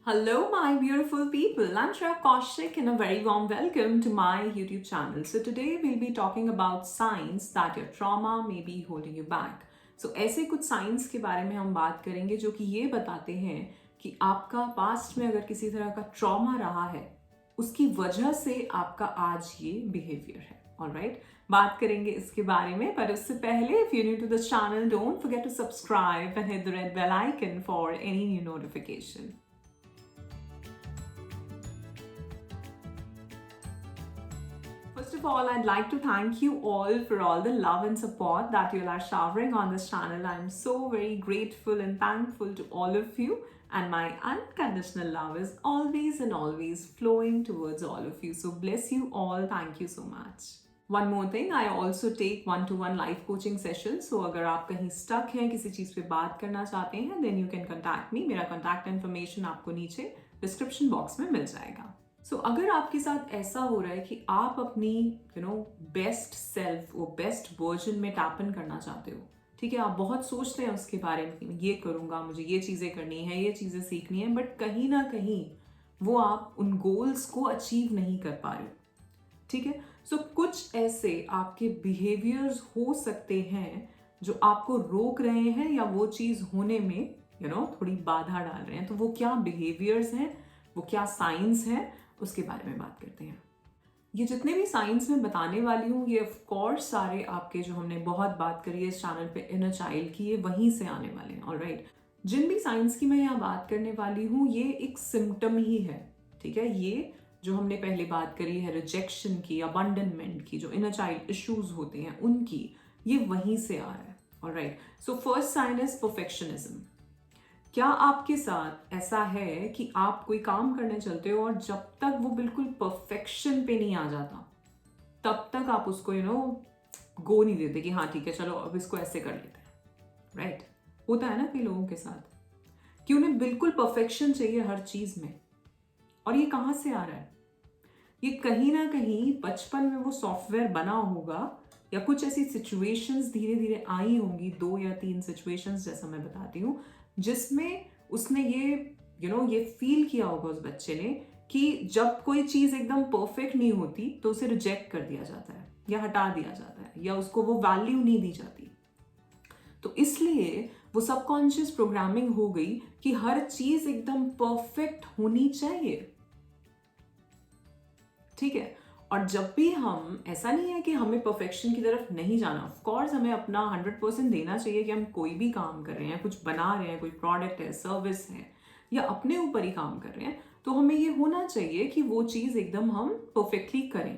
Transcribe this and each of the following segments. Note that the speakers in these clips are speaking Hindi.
Hello, my beautiful people. I'm Shreya Kaushik, and a very warm welcome to my YouTube channel. So, today we'll be talking about signs that your trauma may be holding you back. So, ऐसे कुछ signs के बारे में हम बात करेंगे जो कि ये बताते हैं कि आपका पास्ट में अगर किसी तरह का trauma रहा है, उसकी वजह से आपका आज ये behavior है. Alright? बात करेंगे इसके बारे में, पर उससे पहले if you're new to this channel, don't forget to subscribe and hit the red bell icon for any new notification. First of all, I'd like to thank you all for all the love and support that you all are showering on this channel. I'm so very grateful and thankful to all of you, and my unconditional love is always and always flowing towards all of you. So bless you all. Thank you so much. One more thing, I also take one-to-one life coaching sessions. So अगर आप कहीं stuck हैं, किसी चीज़ पे बात करना चाहते हैं, then you can contact me. मेरा contact information आपको नीचे description box में मिल जाएगा. अगर आपके साथ ऐसा हो रहा है कि आप अपनी बेस्ट सेल्फ वो बेस्ट वर्जन में टैप इन करना चाहते हो, ठीक है, आप बहुत सोचते हैं उसके बारे में कि ये करूँगा, मुझे ये चीज़ें करनी है, ये चीज़ें सीखनी है, बट कहीं ना कहीं वो आप उन गोल्स को अचीव नहीं कर पा रहे हो, ठीक है. कुछ ऐसे आपके बिहेवियर्स हो सकते हैं जो आपको रोक रहे हैं या वो चीज़ होने में थोड़ी बाधा डाल रहे हैं. तो वो क्या बिहेवियर्स हैं, वो क्या साइंस हैं, उसके बारे में बात करते हैं. ये जितने भी साइंस में बताने वाली हूँ, ये ऑफ कोर्स सारे आपके जो हमने बहुत बात करी है इस चैनल पे इनर चाइल्ड की, ये वहीं से आने वाले हैं. ऑलराइट, जिन भी साइंस की मैं यहाँ बात करने वाली हूँ, ये एक सिम्टम ही है, ठीक है. ये जो हमने पहले बात करी है रिजेक्शन की, अबंडनमेंट की, जो इनर चाइल्ड इश्यूज होते हैं उनकी, ये वहीं से आ रहा है. Alright, so first sign is perfectionism. क्या आपके साथ ऐसा है कि आप कोई काम करने चलते हो और जब तक वो बिल्कुल परफेक्शन पे नहीं आ जाता तब तक आप उसको गो नहीं देते कि हाँ ठीक है चलो अब इसको ऐसे कर लेते हैं. राइट, होता है ना कई लोगों के साथ कि उन्हें बिल्कुल परफेक्शन चाहिए हर चीज में. और ये कहाँ से आ रहा है? ये कहीं ना कहीं बचपन में वो सॉफ्टवेयर बना होगा या कुछ ऐसी सिचुएशंस धीरे धीरे आई होंगी, 2 या 3 सिचुएशंस जैसा मैं बताती हूँ, जिसमें उसने ये फील किया होगा उस बच्चे ने कि जब कोई चीज एकदम परफेक्ट नहीं होती तो उसे रिजेक्ट कर दिया जाता है या हटा दिया जाता है या उसको वो वैल्यू नहीं दी जाती. तो इसलिए वो सबकॉन्शियस प्रोग्रामिंग हो गई कि हर चीज एकदम परफेक्ट होनी चाहिए, ठीक है. और जब भी हम, ऐसा नहीं है कि हमें परफेक्शन की तरफ नहीं जाना, ऑफ कोर्स हमें अपना 100% देना चाहिए कि हम कोई भी काम कर रहे हैं, कुछ बना रहे हैं, कोई प्रोडक्ट है, सर्विस है या अपने ऊपर ही काम कर रहे हैं, तो हमें ये होना चाहिए कि वो चीज़ एकदम हम परफेक्टली करें.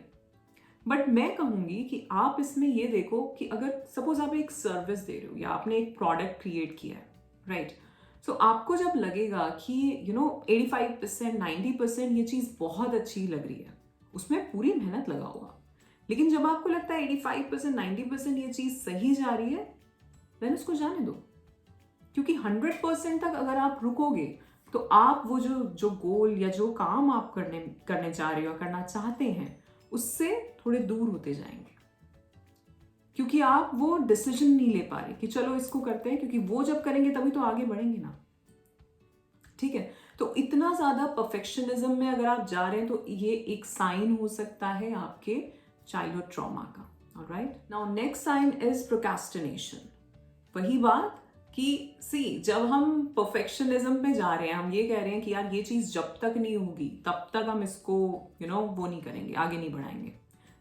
बट मैं कहूँगी कि आप इसमें ये देखो कि अगर सपोज आप एक सर्विस दे रहे हो या आपने एक प्रोडक्ट क्रिएट किया है, राइट, सो आपको जब लगेगा कि 85% 90% ये चीज़ बहुत अच्छी लग रही है, उसमें पूरी मेहनत लगा होगा, लेकिन जब आपको लगता है 85% 90% ये चीज सही जा रही है, देन उसको जाने दो. क्योंकि 100% तक अगर आप रुकोगे तो आप वो जो गोल या जो काम आप करने जा रहे हो, करना चाहते हैं, उससे थोड़े दूर होते जाएंगे. क्योंकि आप वो डिसीजन नहीं ले पा रहे कि चलो इसको करते हैं, क्योंकि वो जब करेंगे तभी तो आगे बढ़ेंगे ना, ठीक है. तो इतना ज्यादा परफेक्शनिज्म में अगर आप जा रहे हैं तो ये एक साइन हो सकता है आपके चाइल्डहुड ट्रॉमा का. Alright, now next sign is procrastination. वही बात कि जब हम परफेक्शनिज्म पे जा रहे हैं, हम ये कह रहे हैं कि यार ये चीज जब तक नहीं होगी तब तक हम इसको वो नहीं करेंगे, आगे नहीं बढ़ाएंगे,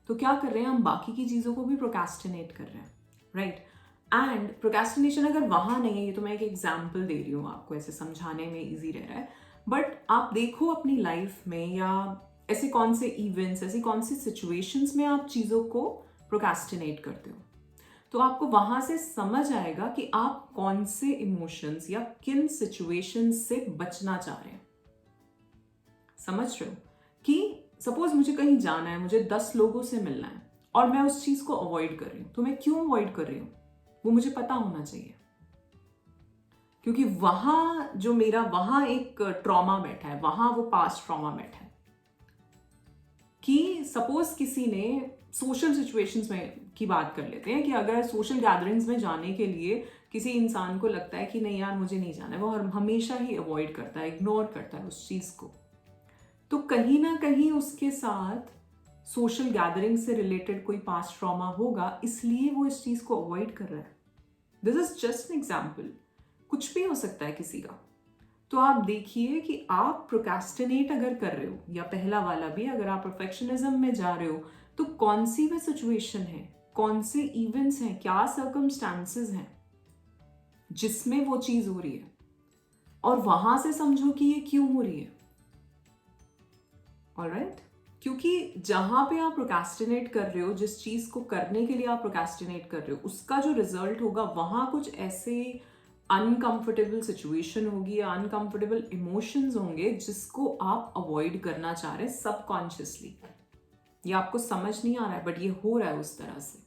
तो क्या कर रहे हैं हम, बाकी की चीजों को भी प्रोक्रेस्टिनेट कर रहे हैं. राइट, एंड प्रोक्रेस्टिनेशन अगर वहां नहीं है, ये तो मैं एक एग्जाम्पल दे रही हूँ आपको, ऐसे समझाने में इजी रह रहा है, बट आप देखो अपनी लाइफ में या ऐसे कौन से इवेंट्स, ऐसी कौन सी सिचुएशंस में आप चीज़ों को प्रोक्रेस्टिनेट करते हो, तो आपको वहां से समझ आएगा कि आप कौन से इमोशंस या किन सिचुएशंस से बचना चाह रहे हैं. समझ रहे हो कि सपोज मुझे कहीं जाना है, मुझे 10 लोगों से मिलना है और मैं उस चीज़ को अवॉइड कर रही हूँ. तो मैं क्यों अवॉइड कर रही हूँ, वो मुझे पता होना चाहिए, क्योंकि वहां एक ट्रॉमा बैठा है, वहां वो पास्ट ट्रॉमा बैठा है. कि सपोज किसी ने सोशल सिचुएशंस में की बात कर लेते हैं कि अगर सोशल गैदरिंग्स में जाने के लिए किसी इंसान को लगता है कि नहीं यार मुझे नहीं जाना है, वो हमेशा ही अवॉइड करता है, इग्नोर करता है उस चीज़ को, तो कहीं ना कहीं उसके साथ सोशल गैदरिंग से रिलेटेड कोई पास्ट ट्रॉमा होगा, इसलिए वो इस चीज़ को अवॉइड कर रहा है। This is just an example, कुछ भी हो सकता है किसी का। तो आप देखिए कि आप प्रोक्रेस्टिनेट अगर कर रहे हो, या पहला वाला भी अगर आप परफेक्शनिज्म में जा रहे हो, तो कौन सी वह सिचुएशन है, कौन से इवेंट्स हैं, क्या सर्कमस्टांसेस हैं जिसमें वो चीज हो रही है, और वहां से समझो कि ये क्यों हो रही है। ऑलराइट, क्योंकि जहां पे आप प्रोक्रेस्टिनेट कर रहे हो, जिस चीज को करने के लिए आप प्रोक्रेस्टिनेट कर रहे हो, उसका जो रिजल्ट होगा वहां कुछ ऐसे अनकंफर्टेबल सिचुएशन होगी या अनकंफर्टेबल इमोशंस होंगे जिसको आप अवॉइड करना चाह रहे हैं सबकॉन्शियसली। ये आपको समझ नहीं आ रहा है बट ये हो रहा है उस तरह से।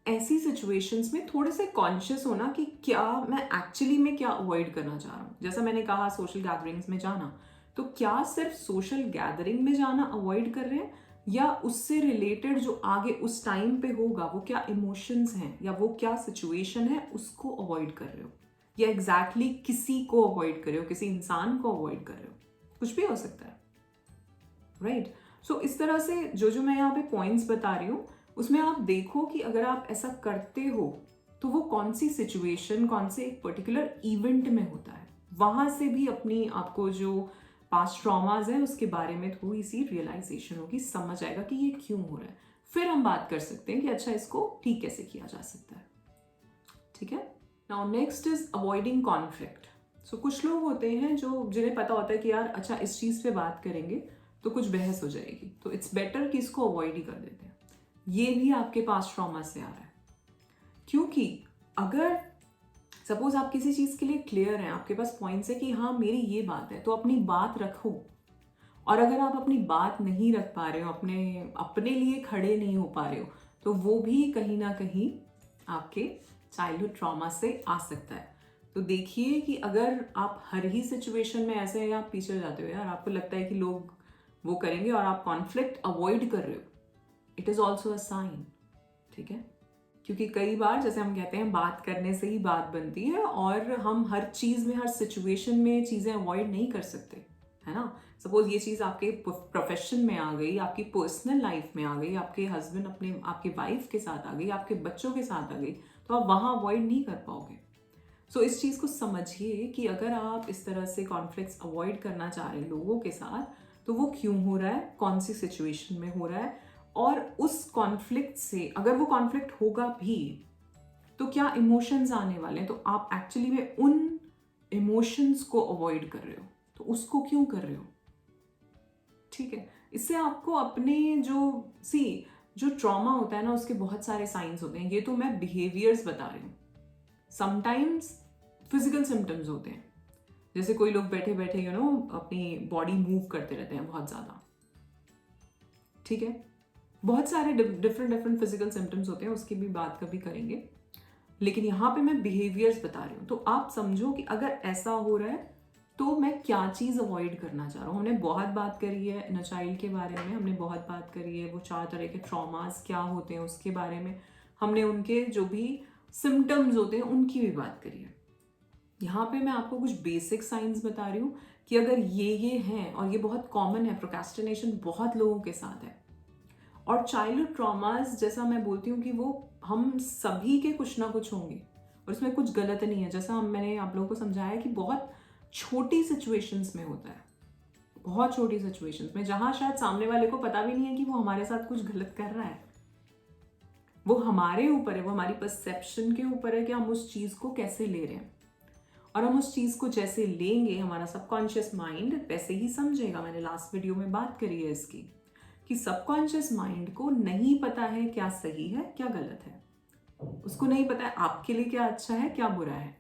ऐसी सिचुएशंस में थोड़े से कॉन्शियस होना कि क्या मैं एक्चुअली में क्या अवॉइड करना चाह रहा हूँ। जैसा मैंने कहा सोशल गैदरिंग्स में जाना, तो क्या सिर्फ सोशल गैदरिंग में जाना अवॉइड कर रहे हैं, या उससे रिलेटेड जो आगे उस टाइम पे होगा वो क्या इमोशंस हैं या वो क्या सिचुएशन है उसको अवॉइड कर रहे हो, या एग्जैक्टली किसी को अवॉइड कर रहे हो, किसी इंसान को अवॉइड कर रहे हो, कुछ भी हो सकता है। राइट, सो इस तरह से जो मैं यहाँ पे पॉइंट्स बता रही हूँ उसमें आप देखो कि अगर आप ऐसा करते हो तो वो कौन सी सिचुएशन, कौन से एक पर्टिकुलर इवेंट में होता है, वहां से भी अपनी आपको जो पास्ट ट्रॉमाज है उसके बारे में थोड़ी सी रियलाइजेशन होगी, समझ आएगा कि ये क्यों हो रहा है। फिर हम बात कर सकते हैं कि अच्छा इसको ठीक कैसे किया जा सकता है। ठीक है, now next is avoiding conflict. So कुछ लोग होते हैं जो जिन्हें पता होता है कि यार अच्छा इस चीज पे बात करेंगे तो कुछ बहस हो जाएगी, तो इट्स बेटर कि इसको अवॉइड ही कर देते हैं। ये भी आपके पास ट्रॉमा से आ रहा है, क्योंकि अगर सपोज आप किसी चीज के लिए क्लियर हैं, आपके पास पॉइंट्स है कि हाँ मेरी ये बात है, तो अपनी बात रखो। और अगर आप अपनी बात नहीं रख पा रहे हो, अपने लिए खड़े नहीं हो पा रहे हो, तो वो भी कहीं ना कहीं आपके चाइल्डहुड ट्रॉमा से आ सकता है। तो देखिए कि अगर आप हर ही सिचुएशन में ऐसे हैं, आप पीछे जाते हो यार, आपको लगता है कि लोग वो करेंगे और आप कॉन्फ्लिक्ट अवॉइड कर रहे हो, it is also a sign. ठीक है, क्योंकि कई बार जैसे हम कहते हैं बात करने से ही बात बनती है, और हम हर चीज में, हर सिचुएशन में चीजें अवॉइड नहीं कर सकते, है ना। सपोज ये चीज आपके प्रोफेशन में आ गई, आपकी पर्सनल लाइफ में आ गई, आपके हस्बैंड आपके वाइफ के साथ आ गई, आपके बच्चों के साथ आ गई, तो आप वहां अवॉइड नहीं कर पाओगे। सो इस चीज को समझिए कि अगर आप इस तरह से कॉन्फ्लिक्ट्स अवॉइड करना चाह रहे हैं लोगों के साथ, तो वो क्यों हो रहा है, कौन सी सिचुएशन में हो रहा है, और उस कॉन्फ्लिक्ट से अगर वो कॉन्फ्लिक्ट होगा भी तो क्या इमोशंस आने वाले हैं, तो आप एक्चुअली में उन इमोशंस को अवॉइड कर रहे हो, तो उसको क्यों कर रहे हो। ठीक है, इससे आपको अपने जो ट्रॉमा होता है ना, उसके बहुत सारे साइंस होते हैं। ये तो मैं बिहेवियर्स बता रही हूँ, समटाइम्स फिजिकल सिम्टम्स होते हैं, जैसे कोई लोग बैठे बैठे अपनी बॉडी मूव करते रहते हैं बहुत ज्यादा। ठीक है, बहुत सारे डिफरेंट फिजिकल सिम्टम्स होते हैं, उसकी भी बात कभी करेंगे, लेकिन यहाँ पे मैं बिहेवियर्स बता रही हूँ। तो आप समझो कि अगर ऐसा हो रहा है तो मैं क्या चीज़ अवॉइड करना चाह रहा हूँ। हमने बहुत बात करी है इनर चाइल्ड के बारे में, हमने बहुत बात करी है वो 4 तरह के ट्रॉमास क्या होते हैं उसके बारे में, हमने उनके जो भी सिम्टम्स होते हैं उनकी भी बात करी है। यहाँ पे मैं आपको कुछ बेसिक साइंस बता रही हूँ कि अगर ये हैं, और ये बहुत कॉमन है, प्रोक्रेस्टिनेशन बहुत लोगों के साथ है, और चाइल्डहुड ट्रॉमास जैसा मैं बोलती हूँ कि वो हम सभी के कुछ ना कुछ होंगे, और इसमें कुछ गलत नहीं है। जैसा मैंने आप लोगों को समझाया कि बहुत छोटी सिचुएशंस में होता है, बहुत छोटी सिचुएशंस में, जहां शायद सामने वाले को पता भी नहीं है कि वो हमारे साथ कुछ गलत कर रहा है। वो हमारे ऊपर है, वो हमारी परसेप्शन के ऊपर है कि हम उस चीज को कैसे ले रहे हैं, और हम उस चीज को जैसे लेंगे हमारा सबकॉन्शियस माइंड वैसे ही समझेगा। मैंने लास्ट वीडियो में बात करी है इसकी, कि सबकॉन्शियस माइंड को नहीं पता है क्या सही है क्या गलत है, उसको नहीं पता है आपके लिए क्या अच्छा है क्या बुरा है।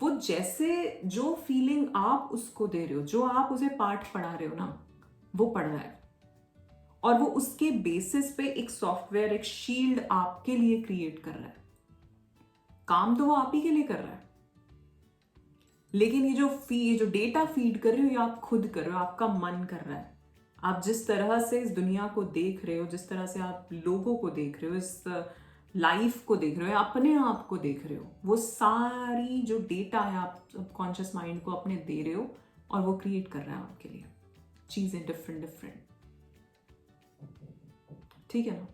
वो जैसे जो फीलिंग आप उसको दे रहे हो, जो आप उसे पाठ पढ़ा रहे हो ना, वो पढ़ रहा है, और वो उसके बेसिस पे एक सॉफ्टवेयर, एक शील्ड आपके लिए क्रिएट कर रहा है। काम तो वो आप ही के लिए कर रहा है, लेकिन ये जो डेटा फीड कर रहे हो ये आप खुद कर रहे हो, आपका मन कर रहा है। आप जिस तरह से इस दुनिया को देख रहे हो, जिस तरह से आप लोगों को देख रहे हो, इस लाइफ को देख रहे हो या अपने आप को देख रहे हो, वो सारी जो डेटा है आप सबकॉन्शियस माइंड को अपने दे रहे हो और वो क्रिएट कर रहा है आपके लिए चीजें डिफरेंट डिफरेंट। ठीक है ना?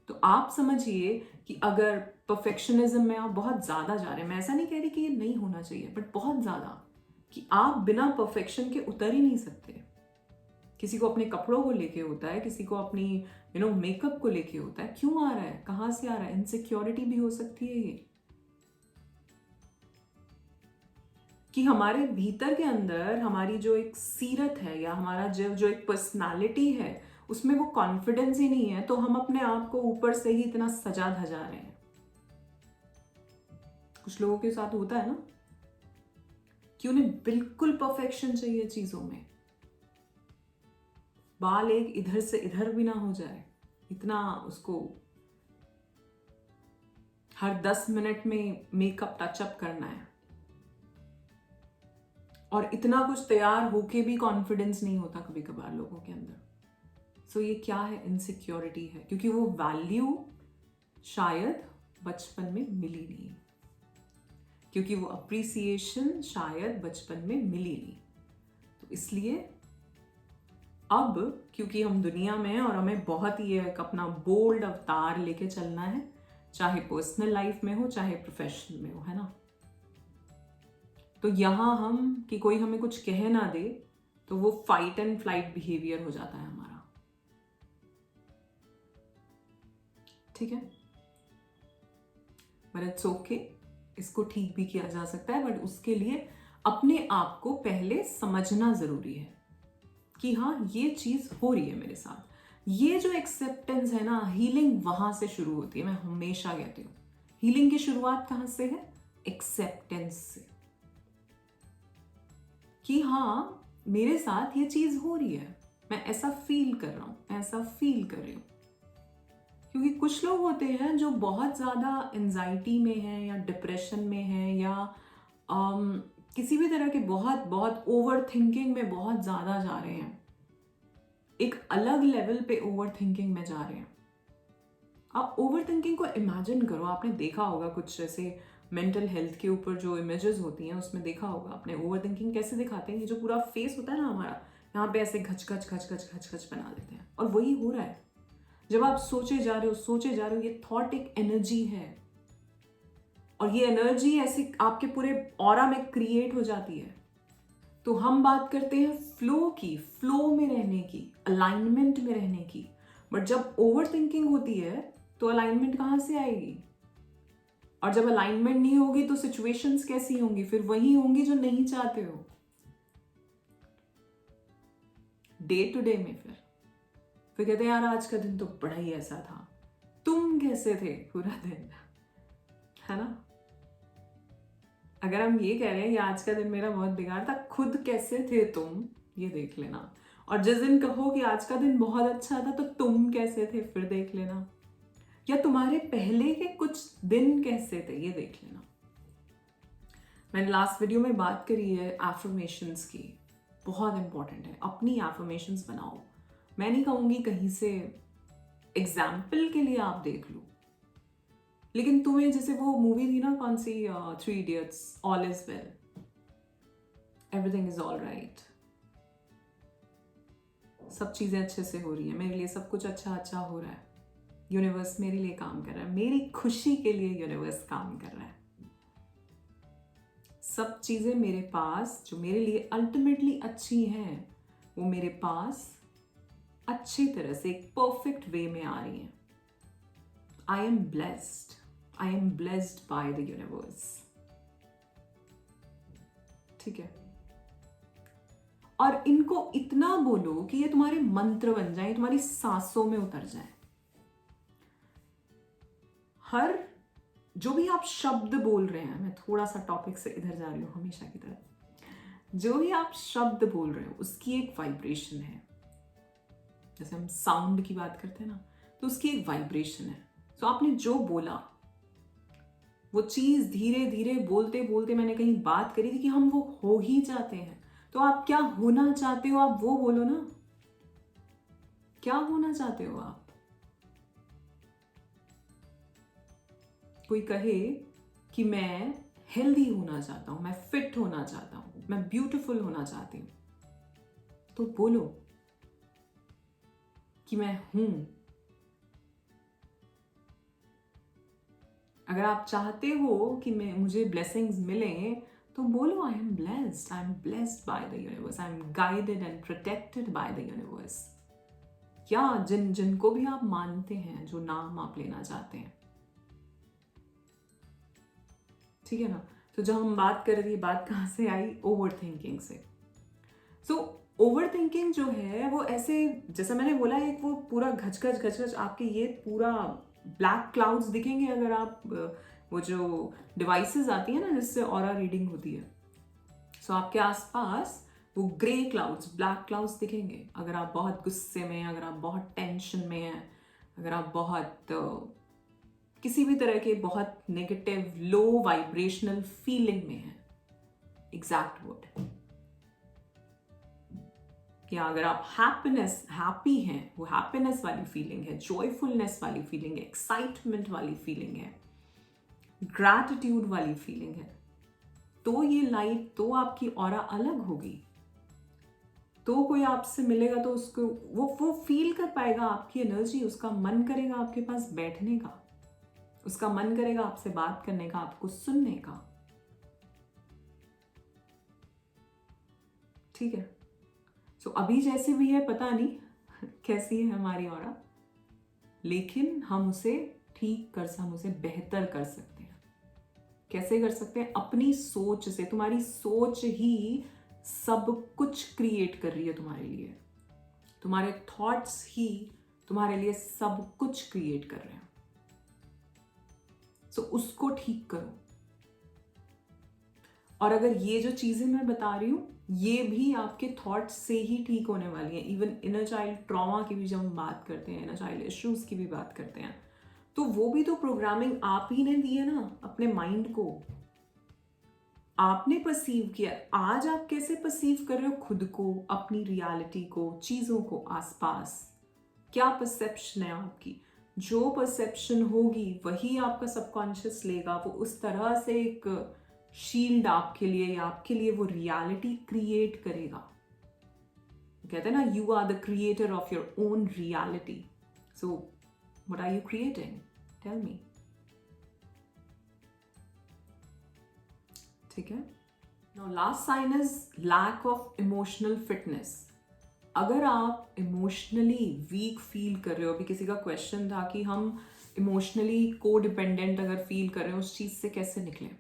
तो आप समझिए कि अगर परफेक्शनिज्म में आप बहुत ज्यादा जा रहे हैं, मैं ऐसा नहीं कह रही कि ये नहीं होना चाहिए, बट बहुत ज्यादा कि आप बिना परफेक्शन के उतर ही नहीं सकते। किसी को अपने कपड़ों को लेके होता है, किसी को अपनी मेकअप को लेके होता है। क्यों आ रहा है, कहां से आ रहा है? इनसिक्योरिटी भी हो सकती है ये, कि हमारे भीतर के अंदर हमारी जो एक सीरत है या हमारा जो एक पर्सनालिटी है उसमें वो कॉन्फिडेंस ही नहीं है, तो हम अपने आप को ऊपर से ही इतना सजा धजा रहे हैं। कुछ लोगों के साथ होता है ना कि उन्हें बिल्कुल परफेक्शन चाहिए चीजों में, बाल एक इधर से इधर भी ना हो जाए, इतना उसको हर 10 मिनट में मेकअप टचअप करना है, और इतना कुछ तैयार होके भी कॉन्फिडेंस नहीं होता कभी कभार लोगों के अंदर। सो ये क्या है? इनसिक्योरिटी है, क्योंकि वो वैल्यू शायद बचपन में मिली नहीं, क्योंकि वो अप्रिसिएशन शायद बचपन में मिली नहीं। तो इसलिए अब क्योंकि हम दुनिया में हैं और हमें बहुत ही एक अपना बोल्ड अवतार लेके चलना है, चाहे पर्सनल लाइफ में हो चाहे प्रोफेशनल में हो, है ना? तो यहां हम कि कोई हमें कुछ कह ना दे तो वो फाइट एंड फ्लाइट बिहेवियर हो जाता है हमारा। ठीक है, बट इट्स ओके, इसको ठीक भी किया जा सकता है, बट उसके लिए अपने आप को पहले समझना जरूरी है कि हाँ ये चीज हो रही है मेरे साथ। ये जो एक्सेप्टेंस है ना, हीलिंग वहां से शुरू होती है। मैं हमेशा कहती हूँ हीलिंग की शुरुआत कहां से है? एक्सेप्टेंस से, कि हाँ मेरे साथ ये चीज हो रही है, मैं ऐसा फील कर रहा हूं, ऐसा फील कर रही हूं। क्योंकि कुछ लोग होते हैं जो बहुत ज्यादा एंजाइटी में है या डिप्रेशन में है या किसी भी तरह के बहुत बहुत ओवर थिंकिंग में बहुत ज्यादा जा रहे हैं, एक अलग लेवल पे ओवर थिंकिंग में जा रहे हैं। आप ओवर थिंकिंग को इमेजिन करो, आपने देखा होगा कुछ ऐसे मेंटल हेल्थ के ऊपर जो इमेजेस होती हैं उसमें देखा होगा आपने ओवर थिंकिंग कैसे दिखाते हैं। ये जो पूरा फेस होता है ना हमारा, यहाँ पे ऐसे घच घच घच घच घच घच बना देते हैं, और वही हो रहा है। जब आप सोचे जा रहे हो, ये थॉट एक एनर्जी है, और ये एनर्जी ऐसे आपके पूरे ऑरा में क्रिएट हो जाती है। तो हम बात करते हैं फ्लो की, फ्लो में रहने की, अलाइनमेंट में रहने की। बट जब ओवर थिंकिंग होती है तो अलाइनमेंट कहां से आएगी? और जब अलाइनमेंट नहीं होगी तो सिचुएशंस कैसी होंगी? फिर वही होंगी जो नहीं चाहते हो डे टू डे में। फिर कहते हैं यार आज का दिन तो बड़ा ही ऐसा था। तुम कैसे थे पूरा दिन, है ना? अगर हम ये कह रहे हैं कि आज का दिन मेरा बहुत बेकार था, खुद कैसे थे तुम ये देख लेना। और जिस दिन कहो कि आज का दिन बहुत अच्छा था तो तुम कैसे थे फिर देख लेना, या तुम्हारे पहले के कुछ दिन कैसे थे ये देख लेना। मैंने लास्ट वीडियो में बात करी है एफर्मेशंस की, बहुत इंपॉर्टेंट है। अपनी एफर्मेशंस बनाओ। मैं नहीं कहूंगी कहीं से एग्जाम्पल के लिए आप देख लो, लेकिन तुम्हें जैसे वो मूवी थी ना, कौन सी, 3 idiots, all is well, everything is all right, सब चीजें अच्छे से हो रही है मेरे लिए, सब कुछ अच्छा अच्छा हो रहा है, यूनिवर्स मेरे लिए काम कर रहा है, मेरी खुशी के लिए यूनिवर्स काम कर रहा है। सब चीजें मेरे पास जो मेरे लिए अल्टीमेटली अच्छी हैं वो मेरे पास अच्छी तरह से एक परफेक्ट वे में आ रही हैं। I am blessed by the universe. ठीक है, और इनको इतना बोलो कि ये तुम्हारे मंत्र बन जाए, तुम्हारी सांसों में उतर जाए। हर जो भी आप शब्द बोल रहे हैं, मैं थोड़ा सा टॉपिक से इधर जा रही हूं हमेशा की तरह, जो भी आप शब्द बोल रहे हो उसकी एक वाइब्रेशन है। जैसे हम साउंड की बात करते हैं ना, तो उसकी एक वाइब्रेशन है। तो आपने जो बोला वो चीज धीरे धीरे बोलते बोलते, मैंने कहीं बात करी थी कि हम वो हो ही जाते हैं। तो आप क्या होना चाहते हो आप वो बोलो ना, क्या होना चाहते हो आप? कोई कहे कि मैं हेल्दी होना चाहता हूं, मैं फिट होना चाहता हूं, मैं ब्यूटीफुल होना चाहती हूं, तो बोलो कि मैं हूं। अगर आप चाहते हो कि मुझे ब्लेसिंग्स मिले, तो बोलो I am blessed by the universe, I am guided and protected by the universe. या जिनको भी आप मानते हैं, जो नाम आप लेना चाहते हैं, ठीक है ना। तो जब हम बात कर रही, बात कहां से आई? ओवर थिंकिंग से। सो ओवर थिंकिंग जो है वो ऐसे, जैसा मैंने बोला, एक वो पूरा घच आपके ये पूरा ब्लैक क्लाउड्स दिखेंगे अगर आप वो जो डिवाइसेस आती है ना जिससे ऑरा रीडिंग होती है, सो आपके आसपास वो ग्रे क्लाउड्स, ब्लैक क्लाउड्स दिखेंगे अगर आप बहुत गुस्से में, अगर आप बहुत टेंशन में हैं, अगर आप बहुत किसी भी तरह के बहुत नेगेटिव लो वाइब्रेशनल फीलिंग में हैं। एग्जैक्ट वर्ड, या अगर आप हैप्पी हैं, वो हैप्पीनेस वाली फीलिंग है, जॉयफुलनेस वाली फीलिंग है, एक्साइटमेंट वाली फीलिंग है, ग्रैटिट्यूड वाली फीलिंग है, तो ये लाइट, तो आपकी ऑरा अलग होगी। तो कोई आपसे मिलेगा तो उसको वो फील कर पाएगा आपकी एनर्जी, उसका मन करेगा आपके पास बैठने का, उसका मन करेगा आपसे बात करने का, आपको सुनने का। ठीक है। सो अभी जैसी भी है, पता नहीं कैसी है हमारी ऑरा, लेकिन हम उसे ठीक हम उसे बेहतर कर सकते हैं। कैसे कर सकते हैं? अपनी सोच से। तुम्हारी सोच ही सब कुछ क्रिएट कर रही है तुम्हारे लिए, तुम्हारे थॉट्स ही तुम्हारे लिए सब कुछ क्रिएट कर रहे हैं। सो उसको ठीक करो। और अगर ये जो चीजें मैं बता रही हूं, ये भी आपके थॉट्स से ही ठीक होने वाली हैं। इवन इनर चाइल्ड ट्रॉमा की भी जब हम बात करते हैं, इनर चाइल्ड इश्यूज की भी बात करते हैं, तो वो भी तो प्रोग्रामिंग आप ही ने दी है ना अपने माइंड को। आपने परसीव किया। आज आप कैसे परसीव कर रहे हो खुद को, अपनी रियलिटी को, चीजों को आसपास, क्या परसेप्शन है आपकी? जो परसेप्शन होगी वही आपका सबकॉन्शियस लेगा। वो उस तरह से एक शील्ड आपके लिए, या आपके लिए वो रियलिटी क्रिएट करेगा। कहते हैं ना, you are the creator of your own reality. So what are you creating? Tell me. ठीक है। Now last sign is lack of emotional fitness. अगर आप इमोशनली वीक फील कर रहे हो, अभी किसी का क्वेश्चन था कि हम इमोशनली को डिपेंडेंट अगर फील कर रहे हो, उस चीज से कैसे निकलें।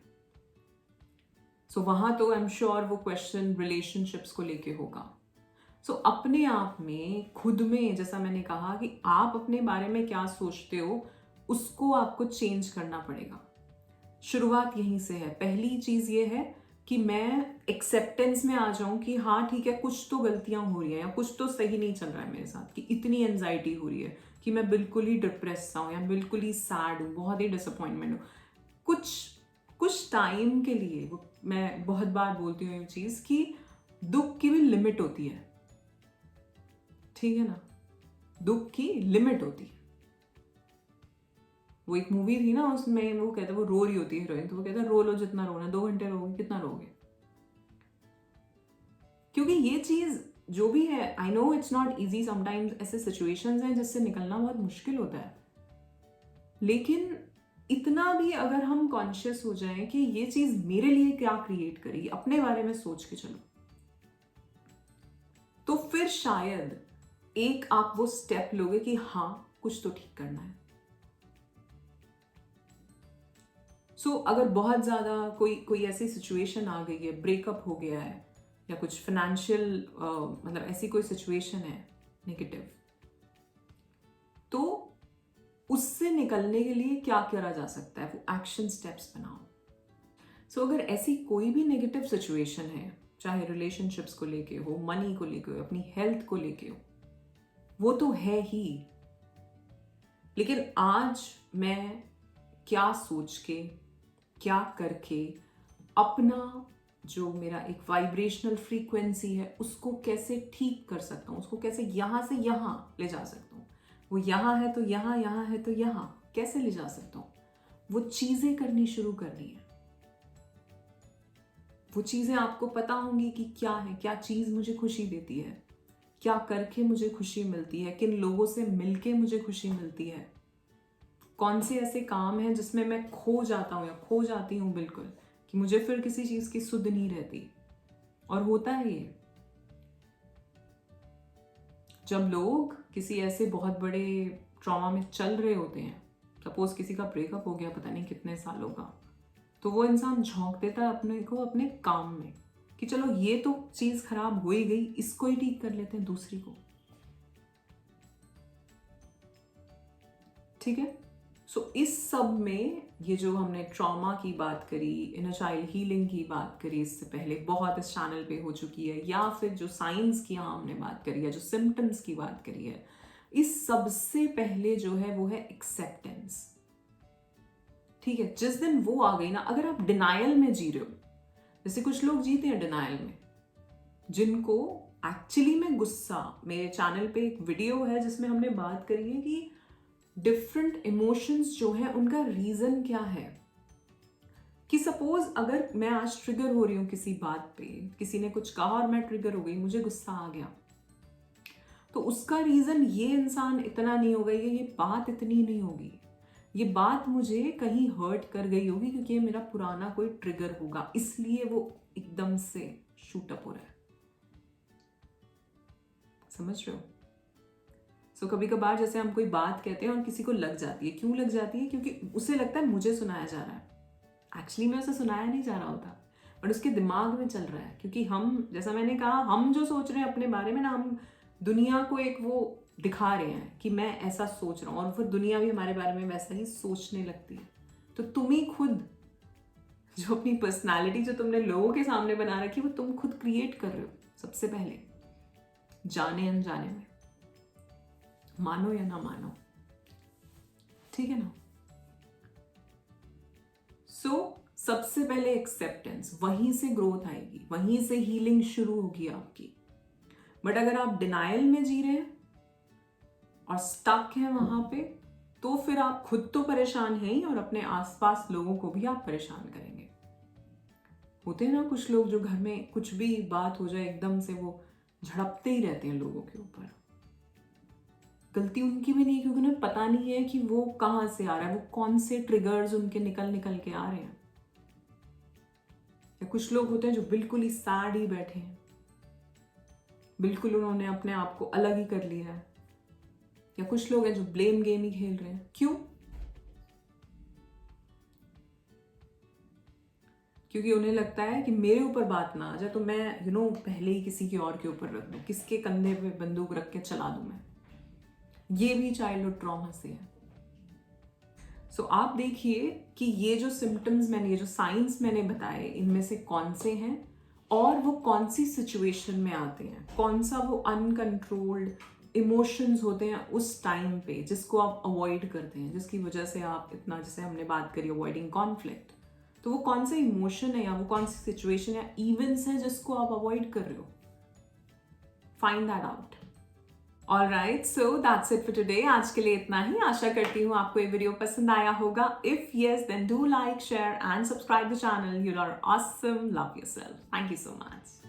सो वहां तो आई एम श्योर वो क्वेश्चन रिलेशनशिप्स को लेके होगा। सो अपने आप में, खुद में, जैसा मैंने कहा कि आप अपने बारे में क्या सोचते हो, उसको आपको चेंज करना पड़ेगा। शुरुआत यहीं से है। पहली चीज ये है कि मैं एक्सेप्टेंस में आ जाऊं कि हाँ ठीक है, कुछ तो गलतियां हो रही हैं, या कुछ तो सही नहीं चल रहा है मेरे साथ, कि इतनी एंजाइटी हो रही है कि मैं बिल्कुल ही डिप्रेस सा हूं, या बिल्कुल ही सैड हूं, बहुत ही डिसअपॉइंटमेंट हूं। कुछ टाइम के लिए, वो मैं बहुत बार बोलती हूँ ये चीज कि दुख की भी लिमिट होती है। ठीक है ना, दुख की लिमिट होती है। वो एक मूवी थी ना, उसमें वो कहता है, वो रो रही होती है हीरोइन, तो वो कहता है रो लो जितना रोना, 2 घंटे रोगे, कितना रोगे? क्योंकि ये चीज जो भी है, I know it's not easy, sometimes ऐसे सिचुएशंस हैं जिससे निकलना बहुत मुश्किल होता है, लेकिन इतना भी अगर हम कॉन्शियस हो जाएं कि ये चीज मेरे लिए क्या क्रिएट करेगी, अपने बारे में सोच के चलो, तो फिर शायद एक आप वो स्टेप लोगे कि हाँ कुछ तो ठीक करना है। सो अगर बहुत ज्यादा कोई ऐसी सिचुएशन आ गई है, ब्रेकअप हो गया है, या कुछ फाइनेंशियल मतलब ऐसी कोई सिचुएशन है नेगेटिव, तो उससे निकलने के लिए क्या करा जा सकता है, वो एक्शन स्टेप्स बनाओ। सो अगर ऐसी कोई भी नेगेटिव सिचुएशन है, चाहे रिलेशनशिप्स को लेके हो, मनी को लेके हो, अपनी हेल्थ को लेके हो, वो तो है ही, लेकिन आज मैं क्या सोच के, क्या करके अपना जो मेरा एक वाइब्रेशनल फ्रीक्वेंसी है उसको कैसे ठीक कर सकता हूँ, उसको कैसे यहाँ से यहाँ ले जा सकता हूँ। वो यहाँ है तो यहाँ, यहाँ है तो यहाँ, कैसे ले जा सकता हूँ, वो चीजें करनी शुरू करनी है। वो चीजें आपको पता होंगी कि क्या है, क्या चीज मुझे खुशी देती है, क्या करके मुझे खुशी मिलती है, किन लोगों से मिलके मुझे खुशी मिलती है, कौन से ऐसे काम हैं जिसमें मैं खो जाता हूं या खो जाती हूं बिल्कुल, कि मुझे फिर किसी चीज की सुध नहीं रहती। और होता है ये जब लोग किसी ऐसे बहुत बड़े ट्रॉमा में चल रहे होते हैं। सपोज किसी का ब्रेकअप हो गया पता नहीं कितने सालों का, तो वो इंसान झोंक देता है अपने को अपने काम में कि चलो ये तो चीज खराब हो ही गई, इसको ही ठीक कर लेते हैं, दूसरी को। ठीक है। सो इस सब में ये जो हमने ट्रॉमा की बात करी, इनर चाइल्ड हीलिंग की बात करी, इससे पहले बहुत इस चैनल पे हो चुकी है, या फिर जो साइंस की हमने बात करी है, जो सिम्टम्स की बात करी है, इस सबसे पहले जो है वो है एक्सेप्टेंस। ठीक है। जिस दिन वो आ गई ना, अगर आप डिनायल में जी रहे हो, जैसे कुछ लोग जीते हैं डिनायल में, जिनको एक्चुअली में गुस्सा, मेरे चैनल पे एक वीडियो है जिसमें हमने बात करी है कि डिफरेंट इमोशंस जो है उनका रीजन क्या है। कि सपोज अगर मैं आज ट्रिगर हो रही हूं किसी बात पे, किसी ने कुछ कहा और मैं ट्रिगर हो गई, मुझे गुस्सा आ गया, तो उसका रीजन ये इंसान इतना नहीं होगा, ये बात इतनी नहीं होगी, ये बात मुझे कहीं हर्ट कर गई होगी क्योंकि ये मेरा पुराना कोई ट्रिगर होगा, इसलिए वो एकदम से शूट अप हो रहा है। समझ रहे हो? सो कभी कभार जैसे हम कोई बात कहते हैं और किसी को लग जाती है, क्यों लग जाती है? क्योंकि उसे लगता है मुझे सुनाया जा रहा है, एक्चुअली में उसे सुनाया नहीं जा रहा होता, बट उसके दिमाग में चल रहा है। क्योंकि हम, जैसा मैंने कहा, हम जो सोच रहे हैं अपने बारे में ना, हम दुनिया को एक वो दिखा रहे हैं कि मैं ऐसा सोच रहा हूँ, और फिर दुनिया भी हमारे बारे में वैसा ही सोचने लगती है। तो तुम ही खुद जो अपनी पर्सनालिटी जो तुमने लोगों के सामने बना रखी, वो तुम खुद क्रिएट कर रहे हो सबसे पहले, जाने अनजाने में, मानो या ना मानो। ठीक है ना? सो सबसे पहले एक्सेप्टेंस, वहीं से ग्रोथ आएगी, वहीं से हीलिंग शुरू होगी आपकी। बट अगर आप डिनायल में जी रहे हैं और स्टक हैं वहां पे, तो फिर आप खुद तो परेशान हैं ही, और अपने आसपास लोगों को भी आप परेशान करेंगे। होते हैं ना कुछ लोग जो घर में कुछ भी बात हो जाए एकदम से वो झड़पते ही रहते हैं लोगों के ऊपर। गलती उनकी भी नहीं है, क्योंकि उन्हें पता नहीं है कि वो कहां से आ रहा है, वो कौन से ट्रिगर्स उनके निकल निकल के आ रहे हैं। या कुछ लोग होते हैं जो बिल्कुल ही सैड ही बैठे हैं, बिल्कुल उन्होंने अपने आप को अलग ही कर लिया है। या कुछ लोग हैं जो ब्लेम गेम ही खेल रहे हैं। क्यों? क्योंकि उन्हें लगता है कि मेरे ऊपर बात ना आ जाए तो मैं पहले ही किसी के और के ऊपर रख दूं, किसके कंधे पे बंदूक रख के चला दूं मैं। ये भी चाइल्डहुड ट्रॉमा से है। सो आप देखिए कि ये जो सिम्टम्स मैंने, ये जो साइंस मैंने बताए, इनमें से कौन से हैं और वो कौन सी सिचुएशन में आते हैं, कौन सा वो अनकंट्रोल्ड इमोशंस होते हैं उस टाइम पे जिसको आप अवॉइड करते हैं, जिसकी वजह से आप इतना, जैसे हमने बात करी अवॉइडिंग कॉन्फ्लिक्ट, तो वो कौन सा इमोशन है या वो कौन सी सिचुएशन या इवेंट्स है जिसको आप अवॉइड कर रहे हो। Find that out. Alright, so that's it for today. आज के लिए इतना ही। आशा करती हूँ आपको ये वीडियो पसंद आया होगा। If yes, then do like, share and subscribe the channel. You are awesome. Love yourself. Thank you so much.